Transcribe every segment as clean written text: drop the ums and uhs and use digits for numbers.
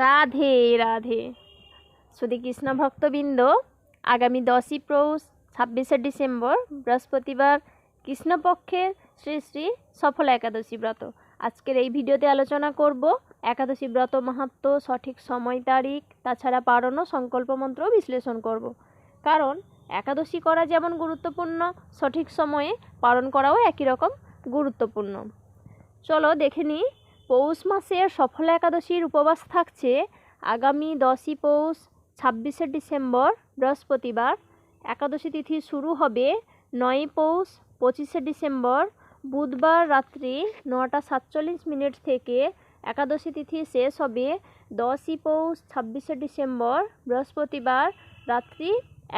রাধে রাধে শুধু কৃষ্ণ ভক্তবৃন্দ, আগামী 10ই পৌষ 26শে ডিসেম্বর বৃহস্পতিবার কৃষ্ণপক্ষের শ্রী শ্রী সফলা একাদশী ব্রত। আজকের এই ভিডিওতে আলোচনা করব একাদশী ব্রত মাহাত্ম্য, সঠিক সময় তারিখ, তাছাড়া পারণ ও সংকল্প মন্ত্র বিশ্লেষণ করব। কারণ একাদশী করা যেমন গুরুত্বপূর্ণ, সঠিক সময়ে পালন করাও একই রকম গুরুত্বপূর্ণ। চলো দেখে নিই। পৌষ মাসের সফলা একাদশীর উপবাস থাকছে আগামী 10ই পৌষ 26শে ডিসেম্বর বৃহস্পতিবার। একাদশী তিথি শুরু হবে 9ই পৌষ 25শে ডিসেম্বর বুধবার রাত্রি 9টা 47 মিনিট থেকে। একাদশী তিথি শেষ হবে 10ই পৌষ 26শে ডিসেম্বর বৃহস্পতিবার রাত্রি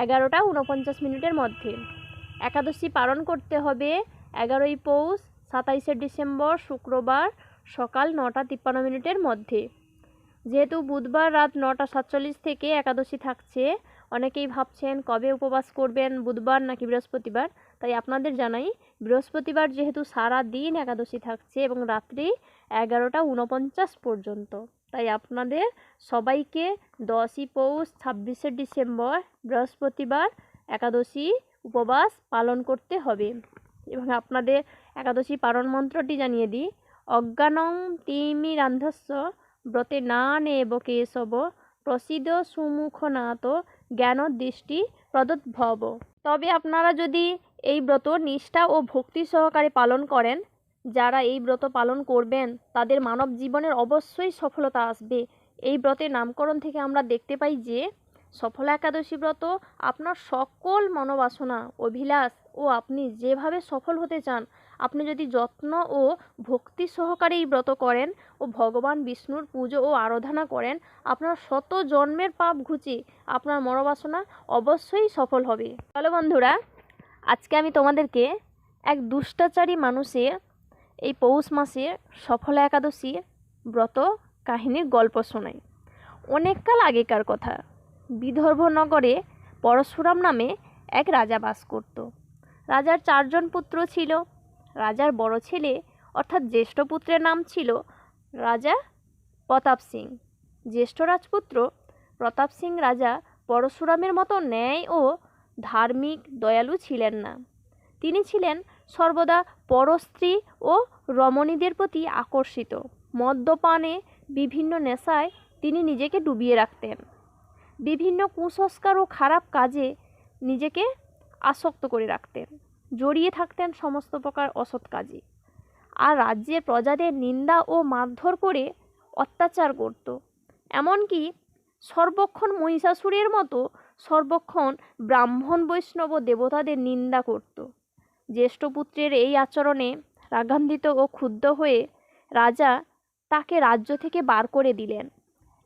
11টা 49 মিনিটের মধ্যে। একাদশী পালন করতে হবে 11ই পৌষ 27শে ডিসেম্বর শুক্রবার সকাল 9টা 53 মিনিটের মধ্যে। যেহেতু বুধবার রাত 9টা 47 থেকে একাদশী থাকছে, অনেকেই ভাবছেন কবে উপবাস করবেন, বুধবার নাকি বৃহস্পতিবার। তাই আপনাদের জানাই, বৃহস্পতিবার যেহেতু সারা দিন একাদশী থাকছে এবং রাত্রি 11টা 49 পর্যন্ত, তাই আপনাদের সবাইকে 10ই পৌষ 26শে ডিসেম্বর বৃহস্পতিবার একাদশী উপবাস পালন করতে হবে। এবং আপনাদের একাদশী পালন মন্ত্রটি জানিয়ে দিই। অজ্ঞানং তিমিরান্ধস্য ব্রতে না নেব কেশব প্রসিদ সুমুখনাথ জ্ঞান দৃষ্টি প্রদদ্ভব। তবে আপনারা যদি এই ব্রত নিষ্ঠা ও ভক্তি সহকারে পালন করেন, যারা এই ব্রত পালন করবেন তাদের মানব জীবনের অবশ্যই সফলতা আসবে। এই ব্রতের নামকরণ থেকে আমরা দেখতে পাই যে সফলা একাদশী ব্রত আপনার সকল মনোবাসনা, অভিলাষ ও আপনি যেভাবে সফল হতে চান, আপনি যদি যত্ন ও ভক্তি সহকারে এই ব্রত করেন ও ভগবান বিষ্ণুর পুজো ও আরাধনা করেন, আপনার শত জন্মের পাপ ঘুচে আপনার মনোবাসনা অবশ্যই সফল হবে। চলো বন্ধুরা, আজকে আমি তোমাদেরকে এক দুষ্টাচারী মানুষের এই পৌষ মাসের সফলা একাদশীর ব্রত কাহিনীর গল্প শোনাই। অনেককাল আগেকার কথা। বিদর্ভ নগরে পরশুরাম নামে এক রাজা বাস করত। রাজার 4 জন পুত্র ছিল। রাজার বড় ছেলে অর্থাৎ জ্যেষ্ঠ পুত্রের নাম ছিল রাজা প্রতাপ সিং। জ্যেষ্ঠ রাজপুত্র প্রতাপ সিং রাজা পরশুরামের মতো ন্যায় ও ধার্মিক দয়ালু ছিলেন না। তিনি ছিলেন সর্বদা পরস্ত্রী ও রমণীদের প্রতি আকর্ষিত। মদ্যপানে, বিভিন্ন নেশায় তিনি নিজেকে ডুবিয়ে রাখতেন। বিভিন্ন কুসংস্কার ও খারাপ কাজে নিজেকে আসক্ত করে রাখতেন, জড়িয়ে থাকতেন সমস্ত প্রকার অসৎ কাজে। আর রাজ্যের প্রজাদের নিন্দা ও মারধর করে অত্যাচার করত। এমনকি সর্বক্ষণ মহিষাসুরের মতো সর্বক্ষণ ব্রাহ্মণ, বৈষ্ণব ও দেবতাদের নিন্দা করত। জ্যেষ্ঠ পুত্রের এই আচরণে রাগান্বিত ও ক্ষুব্ধ হয়ে রাজা তাকে রাজ্য থেকে বার করে দিলেন।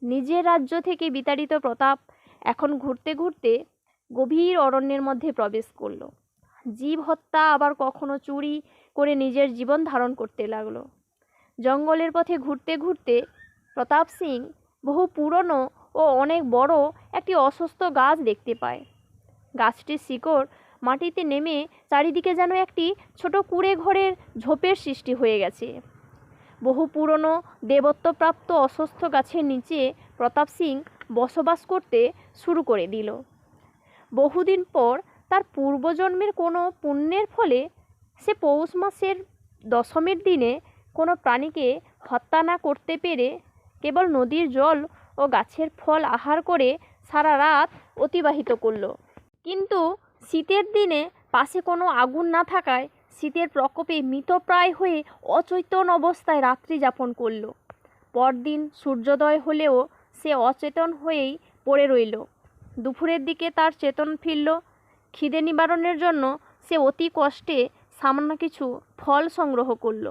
নিজের রাজ্য থেকে বিতাড়িত প্রতাপ এখন ঘুরতে ঘুরতে গভীর অরণ্যের মধ্যে প্রবেশ করল। জীব হত্যা, আবার কখনো চুরি করে নিজের জীবন ধারণ করতে লাগলো। জঙ্গলের পথে ঘুরতে ঘুরতে প্রতাপ সিং বহু পুরনো ও অনেক বড় একটি অসুস্থ গাছ দেখতে পায়। গাছটির শিকড় মাটিতে নেমে চারিদিকে যেন একটি ছোট কুঁড়ে ঘরের ঝোপের সৃষ্টি হয়ে গেছে। বহু পুরনো দেবত্বপ্রাপ্ত অসুস্থ গাছের নিচে প্রতাপ সিং বসবাস করতে শুরু করে দিল। বহুদিন পর তার পূর্বজন্মের কোনো পুণ্যের ফলে সে পৌষ মাসের দশমীর দিনে কোনো প্রাণীকে হত্যা না করতে পেরে কেবল নদীর জল ও গাছের ফল আহার করে সারা রাত অতিবাহিত করল। কিন্তু শীতের দিনে পাশে কোনো আগুন না থাকায় শীতের প্রকোপে মৃতপ্রায় হয়ে অচৈতন অবস্থায় রাত্রি যাপন করল। পরদিন সূর্যোদয় হলেও সে অচেতন হয়েই পড়ে রইল। দুপুরের দিকে তার চেতন ফিরল। খিদে নিবারণের জন্য সে অতি কষ্টে সামান্য কিছু ফল সংগ্রহ করল।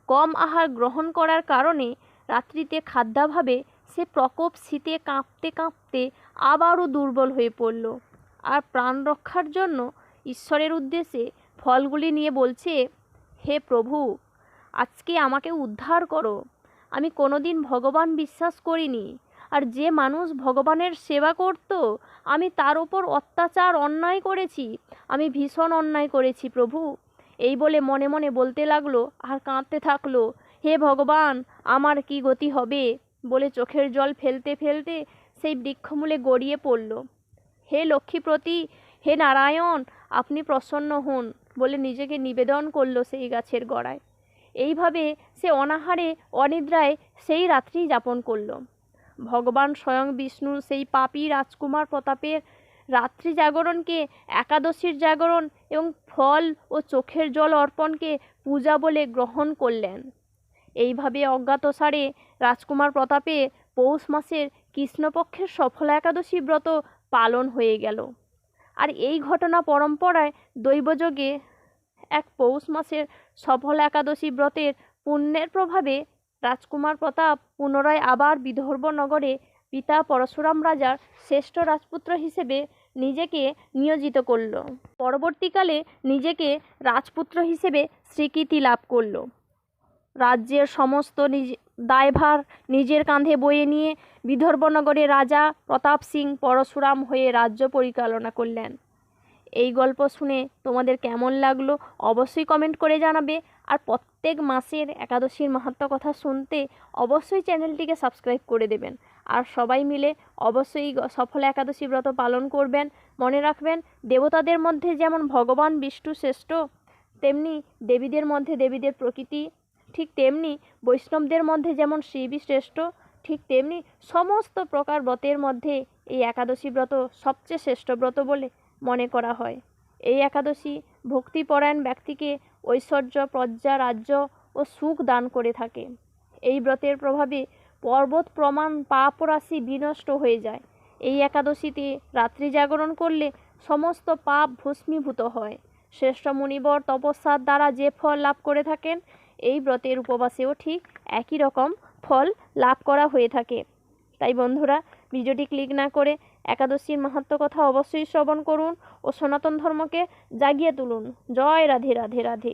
কম আহার গ্রহণ করার কারণে রাত্রিতে খাদ্যাভাবে সে প্রকোপ শীতে কাঁপতে কাঁপতে আবারও দুর্বল হয়ে পড়ল। আর প্রাণ রক্ষার জন্য ঈশ্বরের উদ্দেশ্যে ফলগুলি নিয়ে বলছে, হে প্রভু, আজকে আমাকে উদ্ধার করো। আমি কোনোদিন ভগবান বিশ্বাস করিনি, আর যে মানুষ ভগবানের সেবা করত, আমি তার ওপর অত্যাচার অন্যায় করেছি। আমি ভীষণ অন্যায় করেছি প্রভু। এই বলে মনে মনে বলতে লাগলো আর কাঁদতে থাকলো, হে ভগবান, আমার কি গতি হবে। বলে চোখের জল ফেলতে ফেলতে সেই বৃক্ষমূলে গড়িয়ে পড়ল। হে লক্ষ্মীপতি, হে নারায়ণ, আপনি প্রসন্ন হন বলে নিজেকে নিবেদন করল সেই গাছের গোড়ায়। এইভাবে সে অনাহারে অনিদ্রায় সেই রাত্রি যাপন করল। ভগবান স্বয়ং বিষ্ণু সেই পাপী রাজকুমার প্রতাপের রাত্রি জাগরণকে একাদশীর জাগরণ এবং ফল ও চোখের জল অর্পণকে পূজা বলে গ্রহণ করলেন। এইভাবে অজ্ঞাতসারে রাজকুমার প্রতাপে পৌষ মাসের কৃষ্ণপক্ষের সফলা একাদশী ব্রত পালন হয়ে গেল। আর এই ঘটনা পরম্পরায় দৈবযোগে এক পৌষ মাসের সফলা একাদশী ব্রতের পুণ্যের প্রভাবে রাজকুমার প্রতাপ পুনরায় আবার বিদর্ভ নগরে পিতা পরশুরাম রাজার শ্রেষ্ঠ রাজপুত্র হিসেবে নিজেকে নিয়োজিত করল। পরবর্তীকালে নিজেকে রাজপুত্র হিসেবে স্বীকৃতি লাভ করল। রাজ্যের সমস্ত দায়ভার নিজের কাঁধে বয়ে নিয়ে বিদর্ভনগরে রাজা প্রতাপ সিং পরশুরাম হয়ে রাজ্য পরিচালনা করলেন। এই গল্প শুনে তোমাদের কেমন লাগলো অবশ্যই কমেন্ট করে জানাবে। আর প্রত্যেক মাসের একাদশীর মাহাত্ম্য কথা শুনতে অবশ্যই চ্যানেলটিকে সাবস্ক্রাইব করে দেবেন। আর সবাই মিলে অবশ্যই সফল একাদশী ব্রত পালন করবেন। মনে রাখবেন, দেবতাদের মধ্যে যেমন ভগবান বিষ্ণু শ্রেষ্ঠ, তেমনি দেবীদের মধ্যে দেবীদের প্রকৃতি, ঠিক তেমনি বৈষ্ণবদের মধ্যে যেমন শিবই শ্রেষ্ঠ, ঠিক তেমনি সমস্ত প্রকার ব্রতের মধ্যে এই একাদশী ব্রত সবচেয়ে শ্রেষ্ঠ ব্রত বলে মনে করা হয়। এই একাদশী ভক্তিপরায়ণ ব্যক্তিকে ঐশ্বর্য, প্রজ্ঞা, রাজ্য ও সুখ দান করে থাকে। এই ব্রতের প্রভাবে পর্বত প্রমাণ পাপ রাশি বিনষ্ট হয়ে যায়। এই একাদশীতে রাত্রি জাগরণ করলে সমস্ত পাপ ভস্মীভূত হয়। শ্রেষ্ঠ মুনিবর তপস্যার দ্বারা যে ফল লাভ করে থাকেন, এই ব্রতের উপবাসেও ঠিক একই রকম ফল লাভ করা হয়ে থাকে। তাই বন্ধুরা, ভিডিওটি ক্লিক না করে একাদশীর মাহাত্ম্য কথা অবশ্যই শ্রবণ করুন ও সনাতন ধর্মকে জাগিয়ে তুলুন। জয় রাধে রাধে রাধে।